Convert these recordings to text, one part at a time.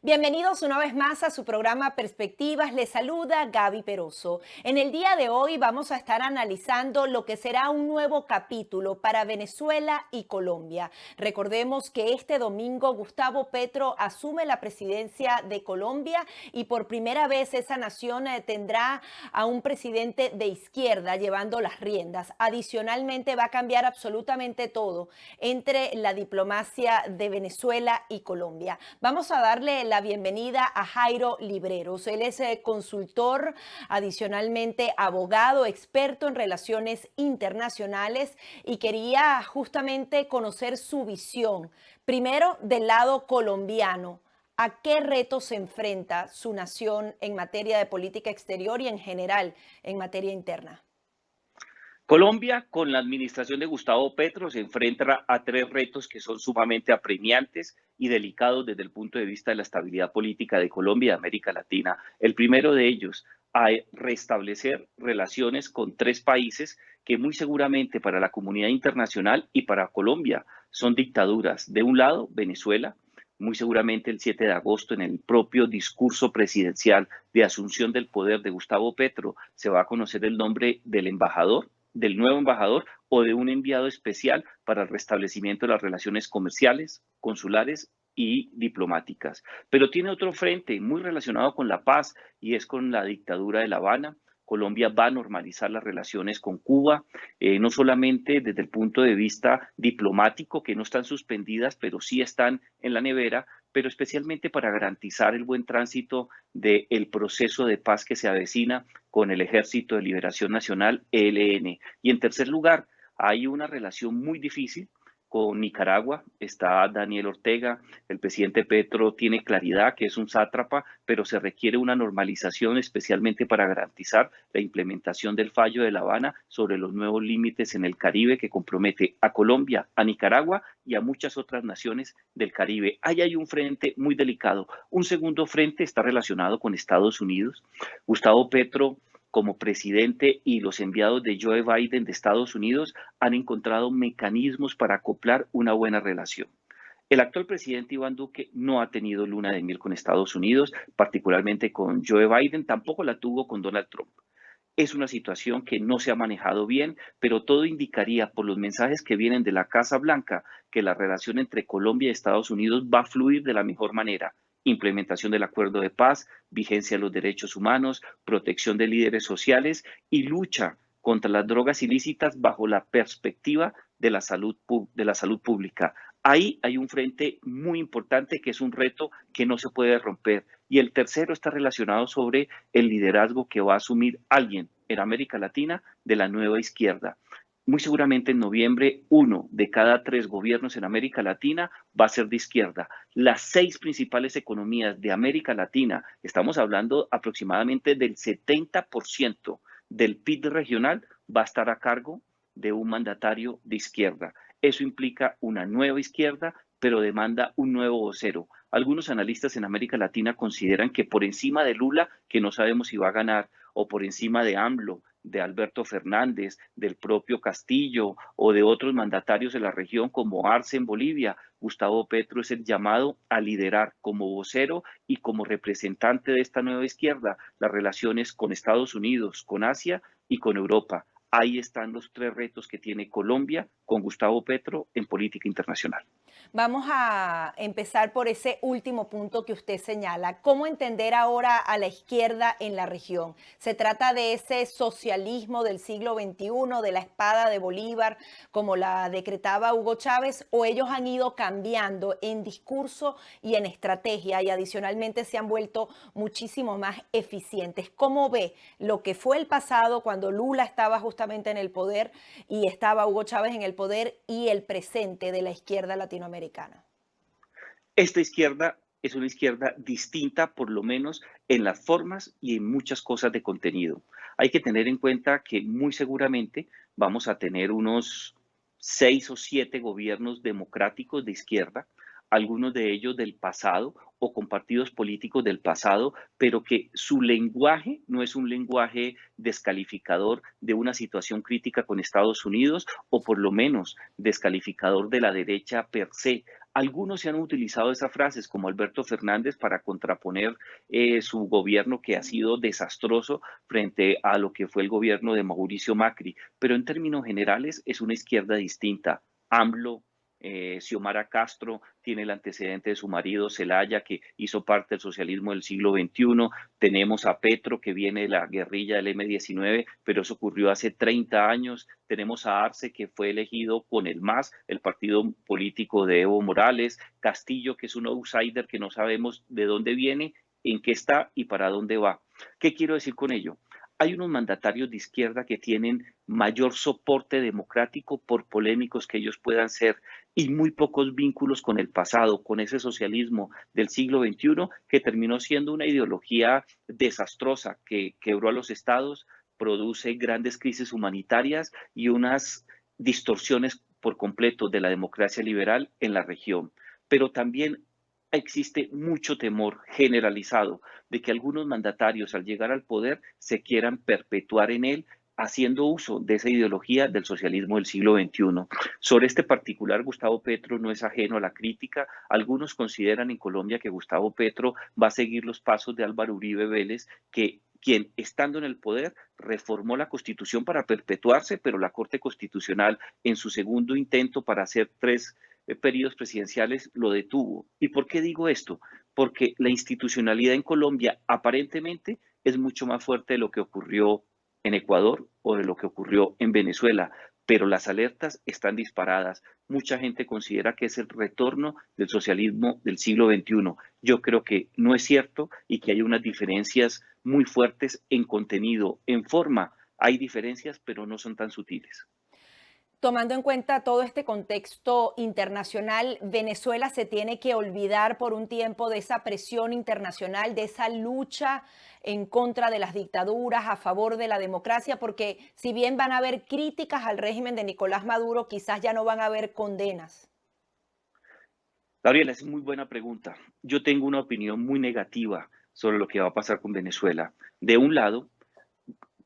Bienvenidos una vez más a su programa Perspectivas. Les saluda Gaby Peroso. En el día de hoy vamos a estar analizando lo que será un nuevo capítulo para Venezuela y Colombia. Recordemos que este domingo Gustavo Petro asume la presidencia de Colombia y por primera vez esa nación tendrá a un presidente de izquierda llevando las riendas. Adicionalmente va a cambiar absolutamente todo entre la diplomacia de Venezuela y Colombia. Vamos a darle la bienvenida a Jairo Libreros. Él es consultor, adicionalmente abogado, experto en relaciones internacionales y quería justamente conocer su visión. Primero, del lado colombiano. ¿A qué retos se enfrenta su nación en materia de política exterior y en general en materia interna? Colombia, con la administración de Gustavo Petro, se enfrenta a tres retos que son sumamente apremiantes y delicados desde el punto de vista de la estabilidad política de Colombia y de América Latina. El primero de ellos, a restablecer relaciones con tres países que muy seguramente para la comunidad internacional y para Colombia son dictaduras. De un lado, Venezuela. Muy seguramente el 7 de agosto, en el propio discurso presidencial de asunción del poder de Gustavo Petro, se va a conocer el nombre del embajador, del nuevo embajador o de un enviado especial para el restablecimiento de las relaciones comerciales, consulares y diplomáticas. Pero tiene otro frente muy relacionado con la paz y es con la dictadura de La Habana. Colombia va a normalizar las relaciones con Cuba, no solamente desde el punto de vista diplomático, que no están suspendidas, pero sí están en la nevera, pero especialmente para garantizar el buen tránsito del proceso de paz que se avecina con el Ejército de Liberación Nacional, ELN. Y en tercer lugar, hay una relación muy difícil con Nicaragua. Está Daniel Ortega, el presidente Petro tiene claridad que es un sátrapa, pero se requiere una normalización especialmente para garantizar la implementación del fallo de La Habana sobre los nuevos límites en el Caribe que compromete a Colombia, a Nicaragua y a muchas otras naciones del Caribe. Ahí hay un frente muy delicado. Un segundo frente está relacionado con Estados Unidos. Gustavo Petro, como presidente, y los enviados de Joe Biden de Estados Unidos han encontrado mecanismos para acoplar una buena relación. El actual presidente Iván Duque no ha tenido luna de miel con Estados Unidos, particularmente con Joe Biden, tampoco la tuvo con Donald Trump. Es una situación que no se ha manejado bien, pero todo indicaría por los mensajes que vienen de la Casa Blanca que la relación entre Colombia y Estados Unidos va a fluir de la mejor manera. Implementación del acuerdo de paz, vigencia de los derechos humanos, protección de líderes sociales y lucha contra las drogas ilícitas bajo la perspectiva de la salud pública. Ahí hay un frente muy importante que es un reto que no se puede romper. Y el tercero está relacionado sobre el liderazgo que va a asumir alguien en América Latina de la nueva izquierda. Muy seguramente en noviembre, 1 de cada 3 gobiernos en América Latina va a ser de izquierda. Las 6 principales economías de América Latina, estamos hablando aproximadamente del 70% del PIB regional, va a estar a cargo de un mandatario de izquierda. Eso implica una nueva izquierda, pero demanda un nuevo vocero. Algunos analistas en América Latina consideran que por encima de Lula, que no sabemos si va a ganar, o por encima de AMLO, de Alberto Fernández, del propio Castillo o de otros mandatarios de la región como Arce en Bolivia, Gustavo Petro es el llamado a liderar como vocero y como representante de esta nueva izquierda las relaciones con Estados Unidos, con Asia y con Europa. Ahí están los tres retos que tiene Colombia con Gustavo Petro en política internacional. Vamos a empezar por ese último punto que usted señala. ¿Cómo entender ahora a la izquierda en la región? ¿Se trata de ese socialismo del siglo XXI, de la espada de Bolívar, como la decretaba Hugo Chávez, o ellos han ido cambiando en discurso y en estrategia y adicionalmente se han vuelto muchísimo más eficientes? ¿Cómo ve lo que fue el pasado cuando Lula estaba justamente en el poder y estaba Hugo Chávez en el poder y el presente de la izquierda latinoamericana? Esta izquierda es una izquierda distinta, por lo menos en las formas y en muchas cosas de contenido. Hay que tener en cuenta que muy seguramente vamos a tener unos 6 o 7 gobiernos democráticos de izquierda, algunos de ellos del pasado o con partidos políticos del pasado, pero que su lenguaje no es un lenguaje descalificador de una situación crítica con Estados Unidos o por lo menos descalificador de la derecha per se. Algunos se han utilizado esas frases, como Alberto Fernández, para contraponer su gobierno que ha sido desastroso frente a lo que fue el gobierno de Mauricio Macri, pero en términos generales es una izquierda distinta. AMLO, Xiomara Castro tiene el antecedente de su marido Zelaya, que hizo parte del socialismo del siglo XXI. Tenemos a Petro, que viene de la guerrilla del M-19, pero eso ocurrió hace 30 años. Tenemos a Arce, que fue elegido con el MAS, el partido político de Evo Morales. Castillo, que es un outsider que no sabemos de dónde viene, en qué está y para dónde va. ¿Qué quiero decir con ello? Hay unos mandatarios de izquierda que tienen mayor soporte democrático por polémicos que ellos puedan ser y muy pocos vínculos con el pasado, con ese socialismo del siglo XXI que terminó siendo una ideología desastrosa que quebró a los estados, produce grandes crisis humanitarias y unas distorsiones por completo de la democracia liberal en la región. Pero también existe mucho temor generalizado de que algunos mandatarios al llegar al poder se quieran perpetuar en él haciendo uso de esa ideología del socialismo del siglo XXI. Sobre este particular, Gustavo Petro no es ajeno a la crítica. Algunos consideran en Colombia que Gustavo Petro va a seguir los pasos de Álvaro Uribe Vélez, que quien estando en el poder reformó la Constitución para perpetuarse, pero la Corte Constitucional en su segundo intento para hacer tres periodos presidenciales lo detuvo. ¿Y por qué digo esto? Porque la institucionalidad en Colombia aparentemente es mucho más fuerte de lo que ocurrió en Ecuador o de lo que ocurrió en Venezuela, pero las alertas están disparadas. Mucha gente considera que es el retorno del socialismo del siglo XXI. Yo creo que no es cierto y que hay unas diferencias muy fuertes en contenido, en forma. Hay diferencias, pero no son tan sutiles. Tomando en cuenta todo este contexto internacional, Venezuela se tiene que olvidar por un tiempo de esa presión internacional, de esa lucha en contra de las dictaduras, a favor de la democracia, porque si bien van a haber críticas al régimen de Nicolás Maduro, quizás ya no van a haber condenas. Gabriela, es muy buena pregunta. Yo tengo una opinión muy negativa sobre lo que va a pasar con Venezuela. De un lado,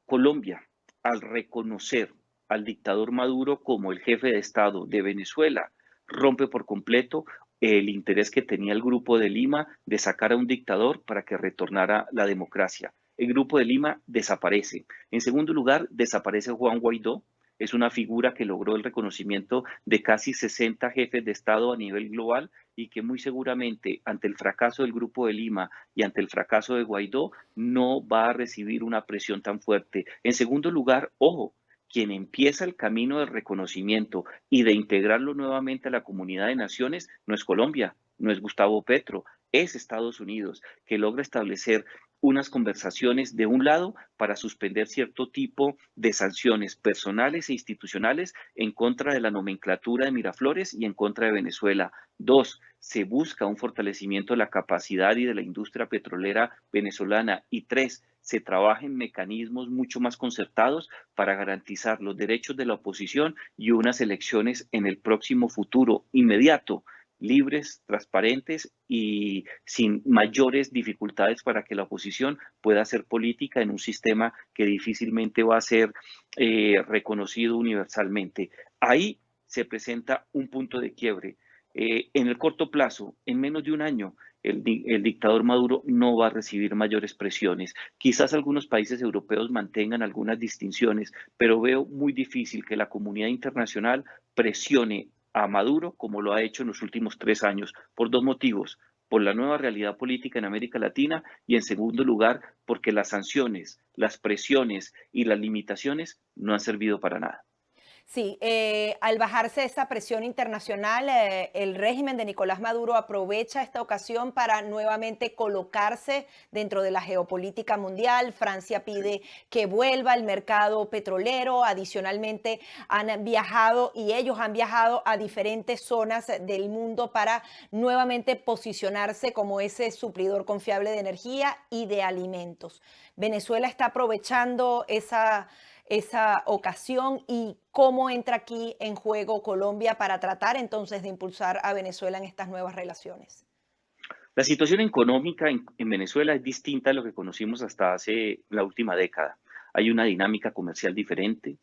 Colombia, al reconocer al dictador Maduro como el jefe de Estado de Venezuela, rompe por completo el interés que tenía el Grupo de Lima de sacar a un dictador para que retornara la democracia. El Grupo de Lima desaparece. En segundo lugar, desaparece Juan Guaidó. Es una figura que logró el reconocimiento de casi 60 jefes de Estado a nivel global y que muy seguramente ante el fracaso del Grupo de Lima y ante el fracaso de Guaidó no va a recibir una presión tan fuerte. En segundo lugar, ojo, quien empieza el camino del reconocimiento y de integrarlo nuevamente a la comunidad de naciones no es Colombia, no es Gustavo Petro, es Estados Unidos, que logra establecer unas conversaciones de un lado para suspender cierto tipo de sanciones personales e institucionales en contra de la nomenclatura de Miraflores y en contra de Venezuela. Dos, se busca un fortalecimiento de la capacidad y de la industria petrolera venezolana. Y tres, se trabaja en mecanismos mucho más concertados para garantizar los derechos de la oposición y unas elecciones en el próximo futuro inmediato, libres, transparentes y sin mayores dificultades para que la oposición pueda hacer política en un sistema que difícilmente va a ser reconocido universalmente. Ahí se presenta un punto de quiebre. En el corto plazo, en menos de un año, el dictador Maduro no va a recibir mayores presiones. Quizás algunos países europeos mantengan algunas distinciones, pero veo muy difícil que la comunidad internacional presione a Maduro como lo ha hecho en los últimos 3 años, por dos motivos: por la nueva realidad política en América Latina y en segundo lugar porque las sanciones, las presiones y las limitaciones no han servido para nada. Sí, al bajarse esa presión internacional, el régimen de Nicolás Maduro aprovecha esta ocasión para nuevamente colocarse dentro de la geopolítica mundial. Francia pide que vuelva el mercado petrolero. Adicionalmente, han viajado y ellos han viajado a diferentes zonas del mundo para nuevamente posicionarse como ese suplidor confiable de energía y de alimentos. Venezuela está aprovechando esa ocasión y cómo entra aquí en juego Colombia para tratar entonces de impulsar a Venezuela en estas nuevas relaciones. La situación económica en Venezuela es distinta a lo que conocimos hasta hace la última década. Hay una dinámica comercial diferente.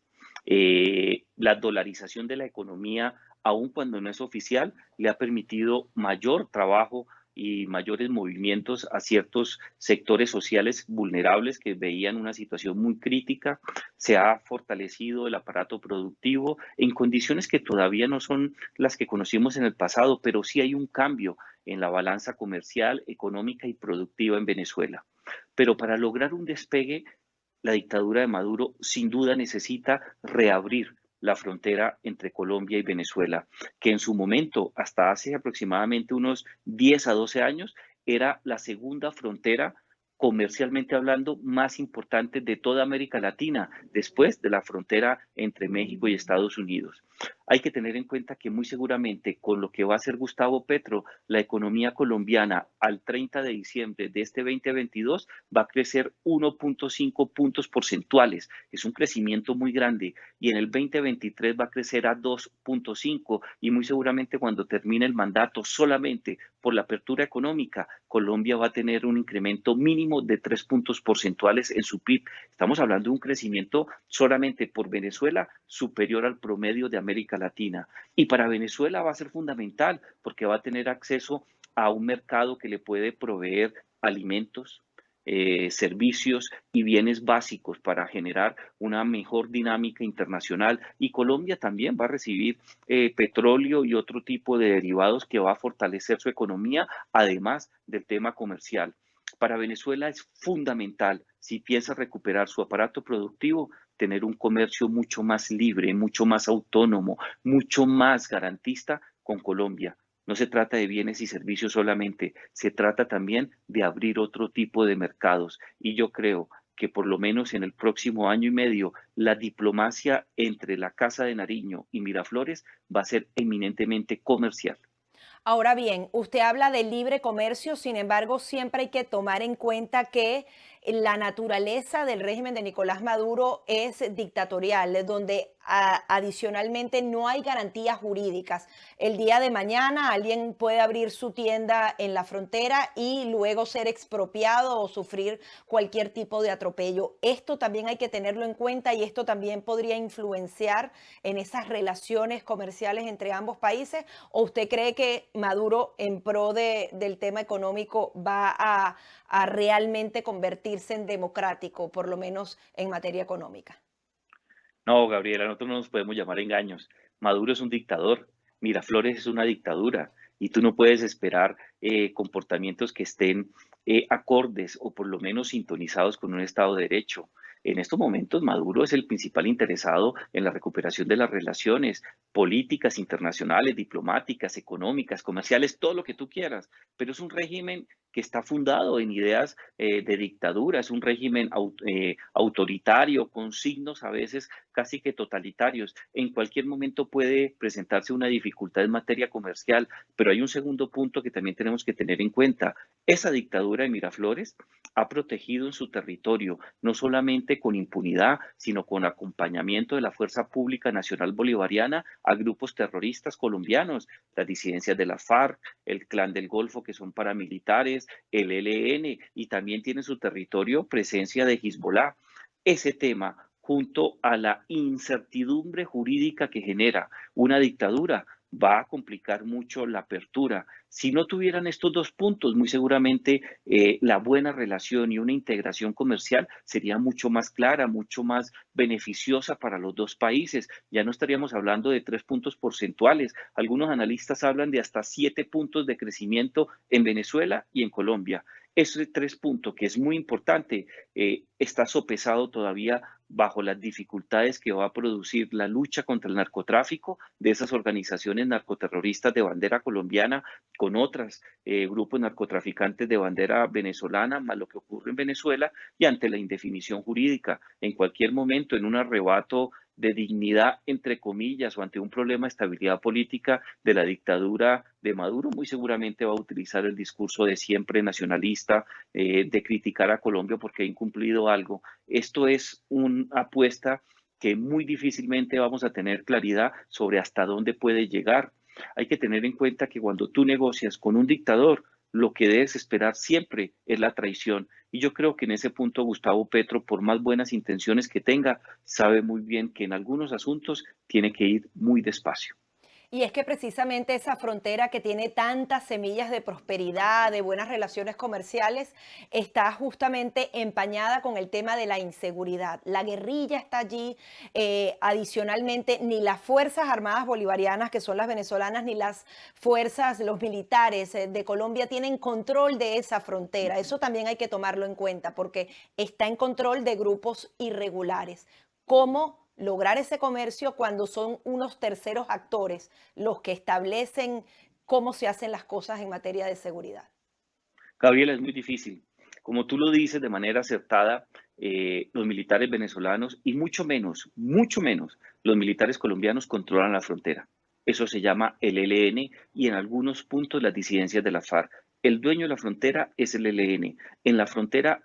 La dolarización de la economía aun cuando no es oficial, le ha permitido mayor trabajo y mayores movimientos a ciertos sectores sociales vulnerables que veían una situación muy crítica. Se ha fortalecido el aparato productivo en condiciones que todavía no son las que conocimos en el pasado, pero sí hay un cambio en la balanza comercial, económica y productiva en Venezuela. Pero para lograr un despegue, la dictadura de Maduro sin duda necesita reabrir la frontera entre Colombia y Venezuela, que en su momento, hasta hace aproximadamente unos 10 a 12 años, era la segunda frontera comercialmente hablando más importante de toda América Latina, después de la frontera entre México y Estados Unidos. Hay que tener en cuenta que muy seguramente con lo que va a hacer Gustavo Petro, la economía colombiana al 30 de diciembre de este 2022 va a crecer 1.5 puntos porcentuales. Es un crecimiento muy grande y en el 2023 va a crecer a 2.5 y muy seguramente cuando termine el mandato solamente por la apertura económica, Colombia va a tener un incremento mínimo de 3 puntos porcentuales en su PIB. Estamos hablando de un crecimiento solamente por Venezuela superior al promedio de América Latina. Y para Venezuela va a ser fundamental porque va a tener acceso a un mercado que le puede proveer alimentos, servicios y bienes básicos para generar una mejor dinámica internacional. Y Colombia también va a recibir petróleo y otro tipo de derivados que va a fortalecer su economía, además del tema comercial. Para Venezuela es fundamental, si piensa recuperar su aparato productivo, tener un comercio mucho más libre, mucho más autónomo, mucho más garantista con Colombia. No se trata de bienes y servicios solamente, se trata también de abrir otro tipo de mercados. Y yo creo que por lo menos en el próximo año y medio, la diplomacia entre la Casa de Nariño y Miraflores va a ser eminentemente comercial. Ahora bien, usted habla de libre comercio, sin embargo, siempre hay que tomar en cuenta que la naturaleza del régimen de Nicolás Maduro es dictatorial, donde adicionalmente no hay garantías jurídicas. El día de mañana alguien puede abrir su tienda en la frontera y luego ser expropiado o sufrir cualquier tipo de atropello. Esto también hay que tenerlo en cuenta y esto también podría influenciar en esas relaciones comerciales entre ambos países. ¿O usted cree que Maduro, en pro del tema económico, va a realmente convertirse en democrático, por lo menos en materia económica? No, Gabriela, nosotros no nos podemos llamar engaños. Maduro es un dictador, Miraflores es una dictadura y tú no puedes esperar comportamientos que estén acordes o por lo menos sintonizados con un Estado de Derecho. En estos momentos, Maduro es el principal interesado en la recuperación de las relaciones políticas, internacionales, diplomáticas, económicas, comerciales, todo lo que tú quieras, pero es un régimen que está fundado en ideas de dictadura, es un régimen autoritario con signos a veces casi que totalitarios. En cualquier momento puede presentarse una dificultad en materia comercial, pero hay un segundo punto que también tenemos que tener en cuenta. Esa dictadura de Miraflores ha protegido en su territorio, no solamente con impunidad, sino con acompañamiento de la Fuerza Pública Nacional Bolivariana a grupos terroristas colombianos, las disidencias de la FARC, el Clan del Golfo, que son paramilitares, el ELN, y también tiene en su territorio presencia de Hezbollah. Ese tema, junto a la incertidumbre jurídica que genera una dictadura, va a complicar mucho la apertura. Si no tuvieran estos dos puntos, muy seguramente la buena relación y una integración comercial sería mucho más clara, mucho más beneficiosa para los dos países. Ya no estaríamos hablando de 3 puntos porcentuales. Algunos analistas hablan de hasta 7 puntos de crecimiento en Venezuela y en Colombia. Ese 3 puntos, que es muy importante, está sopesado todavía bajo las dificultades que va a producir la lucha contra el narcotráfico de esas organizaciones narcoterroristas de bandera colombiana con otros grupos narcotraficantes de bandera venezolana, más lo que ocurre en Venezuela y ante la indefinición jurídica. En cualquier momento, en un arrebato de dignidad, entre comillas, o ante un problema de estabilidad política de la dictadura de Maduro, muy seguramente va a utilizar el discurso de siempre nacionalista, de criticar a Colombia porque ha incumplido algo. Esto es una apuesta que muy difícilmente vamos a tener claridad sobre hasta dónde puede llegar. Hay que tener en cuenta que cuando tú negocias con un dictador, lo que debes esperar siempre es la traición. Y yo creo que en ese punto Gustavo Petro, por más buenas intenciones que tenga, sabe muy bien que en algunos asuntos tiene que ir muy despacio. Y es que precisamente esa frontera que tiene tantas semillas de prosperidad, de buenas relaciones comerciales, está justamente empañada con el tema de la inseguridad. La guerrilla está allí, adicionalmente, ni las Fuerzas Armadas Bolivarianas, que son las venezolanas, ni las fuerzas, los militares de Colombia tienen control de esa frontera. Eso también hay que tomarlo en cuenta porque está en control de grupos irregulares. ¿Cómo lograr ese comercio cuando son unos terceros actores los que establecen cómo se hacen las cosas en materia de seguridad? Gabriela, es muy difícil. Como tú lo dices de manera acertada, los militares venezolanos y mucho menos los militares colombianos controlan la frontera. Eso se llama el ELN y en algunos puntos las disidencias de la FARC. El dueño de la frontera es el ELN. En la frontera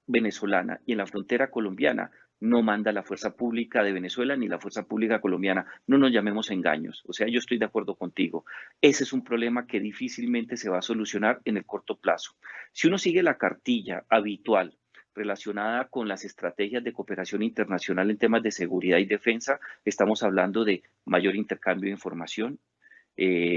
venezolana y en la frontera colombiana no manda la fuerza pública de Venezuela ni la fuerza pública colombiana. No nos llamemos engaños. O sea, yo estoy de acuerdo contigo. Ese es un problema que difícilmente se va a solucionar en el corto plazo. Si uno sigue la cartilla habitual relacionada con las estrategias de cooperación internacional en temas de seguridad y defensa, estamos hablando de mayor intercambio de información,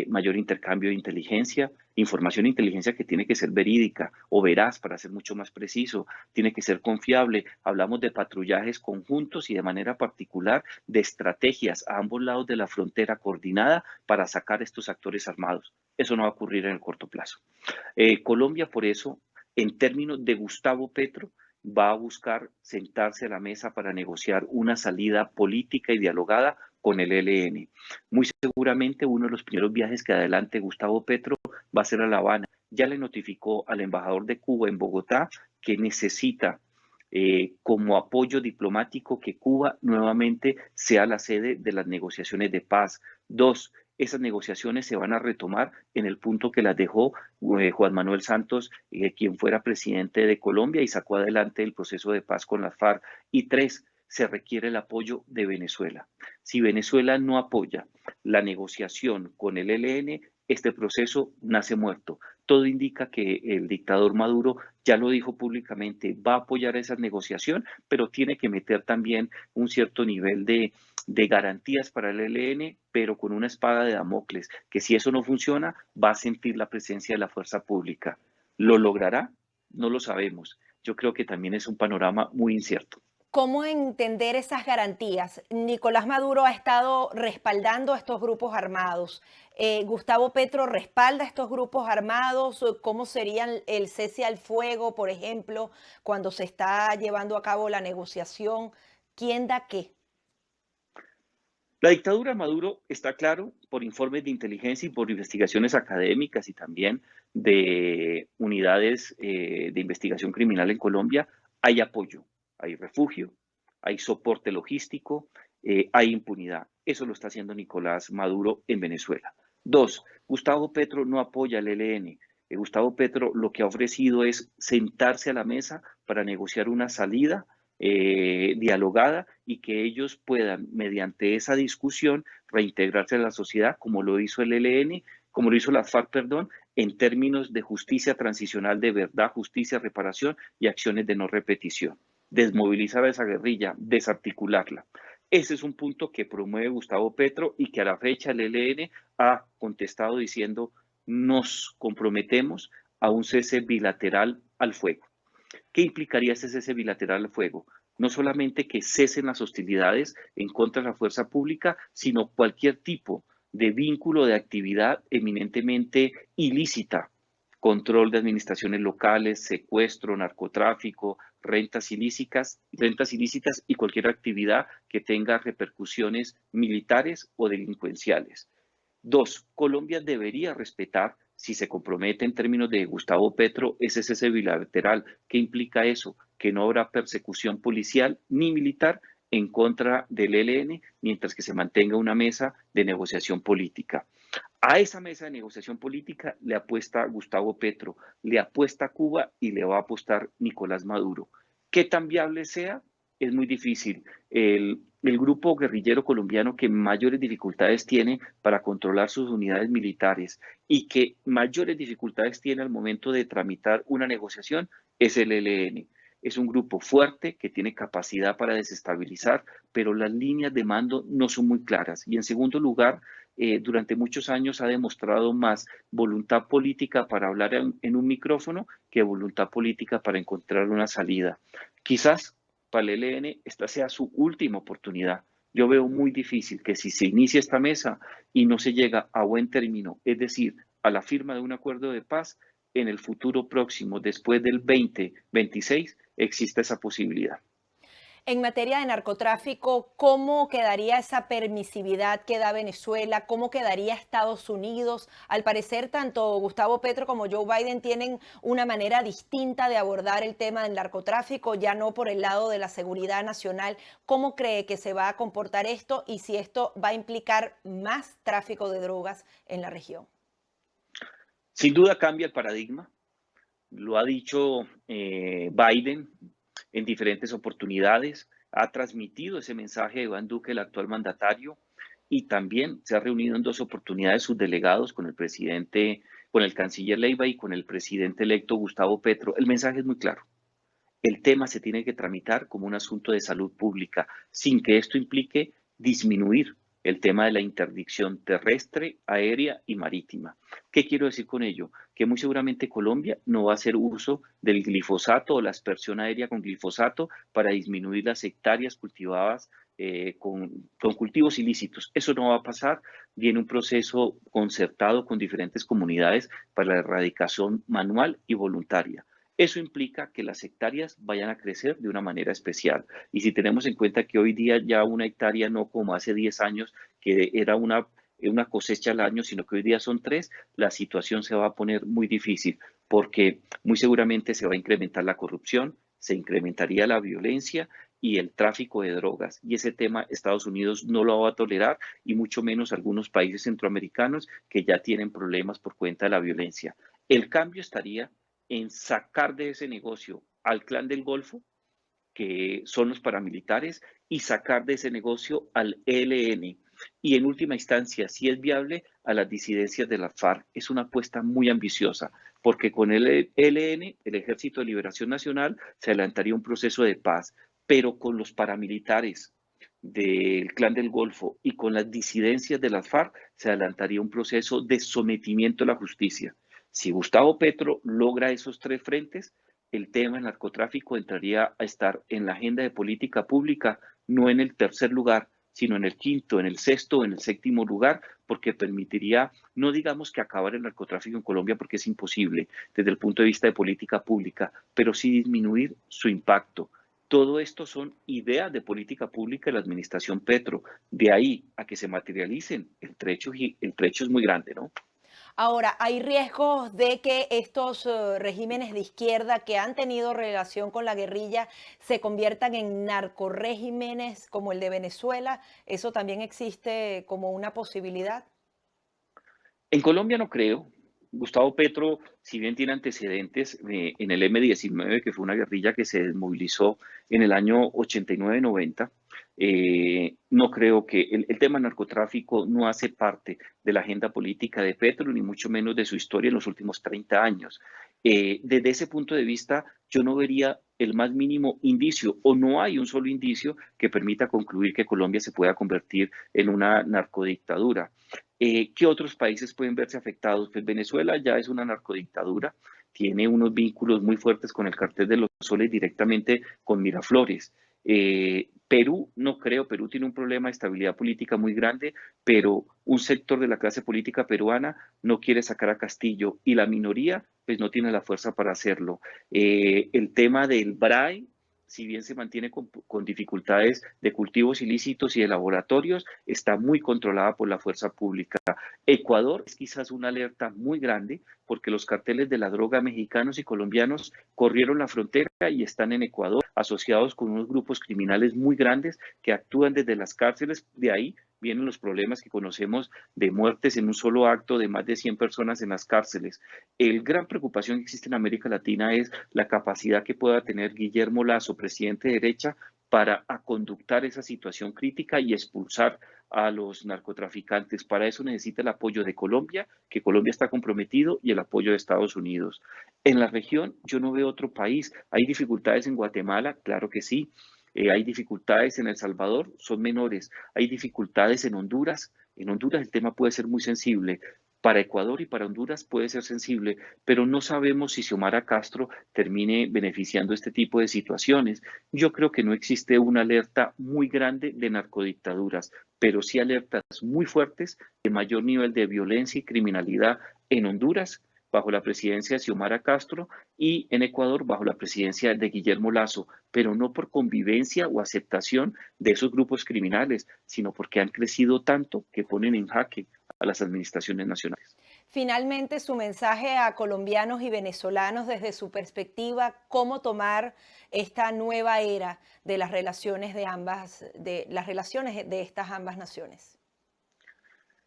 mayor intercambio de inteligencia, información e inteligencia que tiene que ser verídica o veraz para ser mucho más preciso, tiene que ser confiable. Hablamos de patrullajes conjuntos y de manera particular de estrategias a ambos lados de la frontera coordinada para sacar estos actores armados. Eso no va a ocurrir en el corto plazo. Colombia, por eso, en términos de Gustavo Petro, va a buscar sentarse a la mesa para negociar una salida política y dialogada con el ELN. Muy seguramente uno de los primeros viajes que adelante Gustavo Petro va a ser a La Habana. Ya le notificó al embajador de Cuba en Bogotá que necesita como apoyo diplomático que Cuba nuevamente sea la sede de las negociaciones de paz. Dos, esas negociaciones se van a retomar en el punto que las dejó Juan Manuel Santos, quien fuera presidente de Colombia y sacó adelante el proceso de paz con las FARC. Y tres, se requiere el apoyo de Venezuela. Si Venezuela no apoya la negociación con el ELN, este proceso nace muerto. Todo indica que el dictador Maduro ya lo dijo públicamente, va a apoyar esa negociación, pero tiene que meter también un cierto nivel de garantías para el ELN, pero con una espada de Damocles, que si eso no funciona, va a sentir la presencia de la fuerza pública. ¿Lo logrará? No lo sabemos. Yo creo que también es un panorama muy incierto. ¿Cómo entender esas garantías? Nicolás Maduro ha estado respaldando a estos grupos armados. Gustavo Petro respalda a estos grupos armados. ¿Cómo sería el cese al fuego, por ejemplo, cuando se está llevando a cabo la negociación? ¿Quién da qué? La dictadura de Maduro está claro por informes de inteligencia y por investigaciones académicas y también de unidades de investigación criminal en Colombia. Hay apoyo, hay refugio, hay soporte logístico, hay impunidad. Eso lo está haciendo Nicolás Maduro en Venezuela. Dos, Gustavo Petro no apoya al ELN. Gustavo Petro lo que ha ofrecido es sentarse a la mesa para negociar una salida dialogada y que ellos puedan, mediante esa discusión, reintegrarse a la sociedad, como lo hizo el ELN, como lo hizo la FARC, perdón, en términos de justicia transicional de verdad, justicia, reparación y acciones de no repetición. Desmovilizar a esa guerrilla, desarticularla. Ese es un punto que promueve Gustavo Petro y que a la fecha el ELN ha contestado diciendo nos comprometemos a un cese bilateral al fuego. ¿Qué implicaría ese cese bilateral al fuego? No solamente que cesen las hostilidades en contra de la fuerza pública, sino cualquier tipo de vínculo de actividad eminentemente ilícita, control de administraciones locales, secuestro, narcotráfico, rentas ilícitas y cualquier actividad que tenga repercusiones militares o delincuenciales. Dos, Colombia debería respetar, si se compromete en términos de Gustavo Petro, ese cese bilateral. ¿Qué implica eso? Que no habrá persecución policial ni militar en contra del ELN mientras que se mantenga una mesa de negociación política. A esa mesa de negociación política le apuesta Gustavo Petro, le apuesta Cuba y le va a apostar Nicolás Maduro. ¿Qué tan viable sea? Es muy difícil. El grupo guerrillero colombiano que mayores dificultades tiene para controlar sus unidades militares y que mayores dificultades tiene al momento de tramitar una negociación es el ELN. Es un grupo fuerte que tiene capacidad para desestabilizar, pero las líneas de mando no son muy claras. Y en segundo lugar, durante muchos años ha demostrado más voluntad política para hablar en un micrófono que voluntad política para encontrar una salida. Quizás para el ELN esta sea su última oportunidad. Yo veo muy difícil que si se inicia esta mesa y no se llega a buen término, es decir, a la firma de un acuerdo de paz, en el futuro próximo, después del 2026, exista esa posibilidad. En materia de narcotráfico, ¿cómo quedaría esa permisividad que da Venezuela? ¿Cómo quedaría Estados Unidos? Al parecer, tanto Gustavo Petro como Joe Biden tienen una manera distinta de abordar el tema del narcotráfico, ya no por el lado de la seguridad nacional. ¿Cómo cree que se va a comportar esto y si esto va a implicar más tráfico de drogas en la región? Sin duda cambia el paradigma, lo ha dicho Biden en diferentes oportunidades, ha transmitido ese mensaje de Iván Duque, el actual mandatario, y también se ha reunido en dos oportunidades sus delegados con el presidente, con el canciller Leiva y con el presidente electo Gustavo Petro. El mensaje es muy claro. El tema se tiene que tramitar como un asunto de salud pública, sin que esto implique disminuir el tema de la interdicción terrestre, aérea y marítima. ¿Qué quiero decir con ello? Que muy seguramente Colombia no va a hacer uso del glifosato o la aspersión aérea con glifosato para disminuir las hectáreas cultivadas con cultivos ilícitos. Eso no va a pasar. Viene un proceso concertado con diferentes comunidades para la erradicación manual y voluntaria. Eso implica que las hectáreas vayan a crecer de una manera especial. Y si tenemos en cuenta que hoy día ya una hectárea no como hace 10 años, que era una cosecha al año, sino que hoy día son tres, la situación se va a poner muy difícil porque muy seguramente se va a incrementar la corrupción, se incrementaría la violencia y el tráfico de drogas. Y ese tema Estados Unidos no lo va a tolerar y mucho menos algunos países centroamericanos que ya tienen problemas por cuenta de la violencia. El cambio estaría en sacar de ese negocio al Clan del Golfo, que son los paramilitares, y sacar de ese negocio al ELN. Y en última instancia, si es viable, a las disidencias de la FARC. Es una apuesta muy ambiciosa, porque con el ELN, el Ejército de Liberación Nacional, se adelantaría un proceso de paz, pero con los paramilitares del Clan del Golfo y con las disidencias de las FARC, se adelantaría un proceso de sometimiento a la justicia. Si Gustavo Petro logra esos tres frentes, el tema del narcotráfico entraría a estar en la agenda de política pública, no en el tercer lugar, sino en el quinto, en el sexto o en el séptimo lugar, porque permitiría, no digamos que acabar el narcotráfico en Colombia, porque es imposible desde el punto de vista de política pública, pero sí disminuir su impacto. Todo esto son ideas de política pública de la administración Petro. De ahí a que se materialicen, el trecho es muy grande, ¿no? Ahora, hay riesgos de que estos regímenes de izquierda que han tenido relación con la guerrilla se conviertan en narcorregímenes como el de Venezuela. ¿Eso también existe como una posibilidad? En Colombia no creo. Gustavo Petro, si bien tiene antecedentes en el M-19, que fue una guerrilla que se desmovilizó en el año 89-90, no creo que el tema narcotráfico no hace parte de la agenda política de Petro, ni mucho menos de su historia en los últimos 30 años. Desde ese punto de vista, yo no vería el más mínimo indicio, o no hay un solo indicio que permita concluir que Colombia se pueda convertir en una narcodictadura. ¿Qué otros países pueden verse afectados? Pues Venezuela ya es una narcodictadura, tiene unos vínculos muy fuertes con el cartel de los soles directamente con Miraflores. Perú, no creo, Perú tiene un problema de estabilidad política muy grande, pero un sector de la clase política peruana no quiere sacar a Castillo y la minoría pues no tiene la fuerza para hacerlo. El tema del BRAE, si bien se mantiene con dificultades de cultivos ilícitos y de laboratorios, está muy controlada por la fuerza pública. Ecuador es quizás una alerta muy grande porque los carteles de la droga mexicanos y colombianos corrieron la frontera y están en Ecuador asociados con unos grupos criminales muy grandes que actúan desde las cárceles. De ahí vienen los problemas que conocemos de muertes en un solo acto de más de 100 personas en las cárceles. El gran preocupación que existe en América Latina es la capacidad que pueda tener Guillermo Lazo, presidente de derecha, para aconductar esa situación crítica y expulsar a los narcotraficantes. Para eso necesita el apoyo de Colombia, que Colombia está comprometido, y el apoyo de Estados Unidos. En la región yo no veo otro país. Hay dificultades en Guatemala, claro que sí. Hay dificultades en El Salvador, son menores. Hay dificultades en Honduras, En Honduras el tema puede ser muy sensible. Para Ecuador y para Honduras puede ser sensible, pero no sabemos si Xiomara Castro termine beneficiando este tipo de situaciones. Yo creo que no existe una alerta muy grande de narcodictaduras, pero sí alertas muy fuertes de mayor nivel de violencia y criminalidad en Honduras bajo la presidencia de Xiomara Castro y en Ecuador bajo la presidencia de Guillermo Lazo, pero no por convivencia o aceptación de esos grupos criminales, sino porque han crecido tanto que ponen en jaque a las administraciones nacionales. Finalmente, su mensaje a colombianos y venezolanos desde su perspectiva, cómo tomar esta nueva era de las relaciones de estas ambas naciones.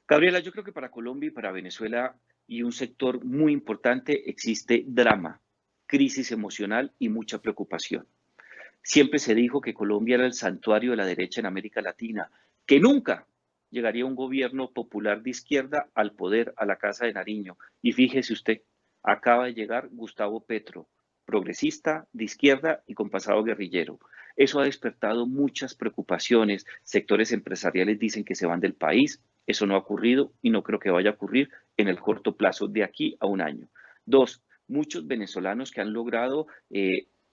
Gabriela, yo creo que para Colombia y para Venezuela y un sector muy importante existe drama, crisis emocional y mucha preocupación. Siempre se dijo que Colombia era el santuario de la derecha en América Latina, que nunca llegaría un gobierno popular de izquierda al poder, a la Casa de Nariño. Y fíjese usted, acaba de llegar Gustavo Petro, progresista, de izquierda y con pasado guerrillero. Eso ha despertado muchas preocupaciones. Sectores empresariales dicen que se van del país. Eso no ha ocurrido y no creo que vaya a ocurrir en el corto plazo de aquí a un año. Dos, muchos venezolanos que han logrado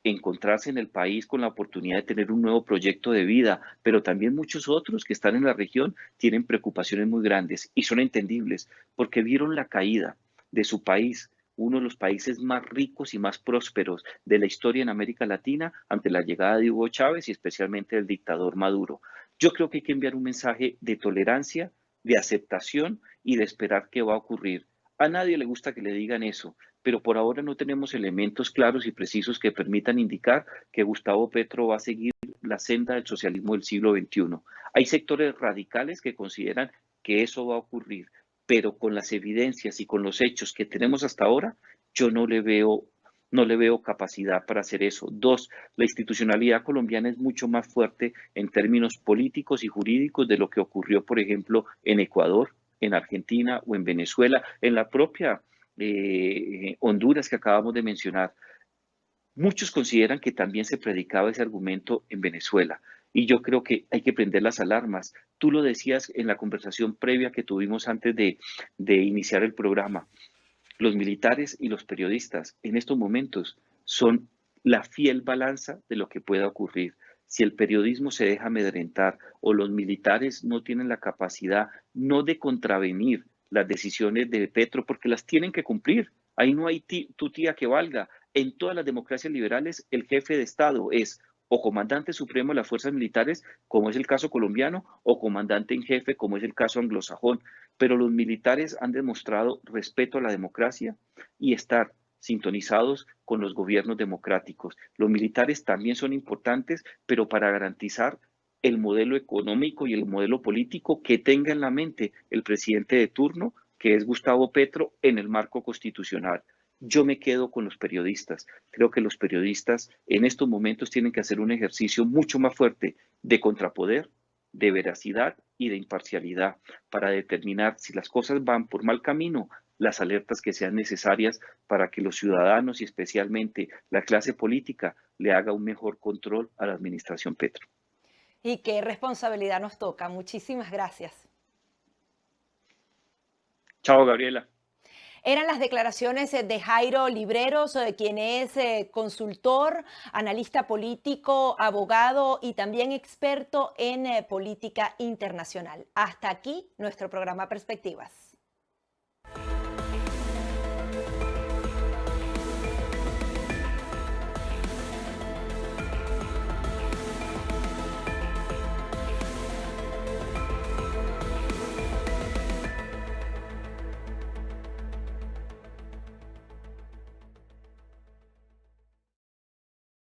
encontrarse en el país con la oportunidad de tener un nuevo proyecto de vida, pero también muchos otros que están en la región tienen preocupaciones muy grandes y son entendibles porque vieron la caída de su país, uno de los países más ricos y más prósperos de la historia en América Latina ante la llegada de Hugo Chávez y especialmente del dictador Maduro. Yo creo que hay que enviar un mensaje de tolerancia, de aceptación y de esperar qué va a ocurrir. A nadie le gusta que le digan eso, pero por ahora no tenemos elementos claros y precisos que permitan indicar que Gustavo Petro va a seguir la senda del socialismo del siglo XXI. Hay sectores radicales que consideran que eso va a ocurrir, pero con las evidencias y con los hechos que tenemos hasta ahora, yo no le veo capacidad para hacer eso. Dos, la institucionalidad colombiana es mucho más fuerte en términos políticos y jurídicos de lo que ocurrió, por ejemplo, en Ecuador, en Argentina o en Venezuela, en la propia Honduras que acabamos de mencionar. Muchos consideran que también se predicaba ese argumento en Venezuela y yo creo que hay que prender las alarmas. Tú lo decías en la conversación previa que tuvimos antes de iniciar el programa. Los militares y los periodistas en estos momentos son la fiel balanza de lo que pueda ocurrir. Si el periodismo se deja amedrentar o los militares no tienen la capacidad no de contravenir las decisiones de Petro, porque las tienen que cumplir. Ahí no hay tu tía que valga. En todas las democracias liberales, el jefe de Estado es o comandante supremo de las fuerzas militares, como es el caso colombiano, o comandante en jefe, como es el caso anglosajón. Pero los militares han demostrado respeto a la democracia y estar sintonizados con los gobiernos democráticos. Los militares también son importantes, pero para garantizar el modelo económico y el modelo político que tenga en la mente el presidente de turno, que es Gustavo Petro, en el marco constitucional. Yo me quedo con los periodistas. Creo que los periodistas en estos momentos tienen que hacer un ejercicio mucho más fuerte de contrapoder, de veracidad y de imparcialidad para determinar si las cosas van por mal camino, las alertas que sean necesarias para que los ciudadanos y especialmente la clase política le haga un mejor control a la administración Petro. Y qué responsabilidad nos toca. Muchísimas gracias. Chao, Gabriela. Eran las declaraciones de Jairo Libreros, quien es consultor, analista político, abogado y también experto en política internacional. Hasta aquí nuestro programa Perspectivas.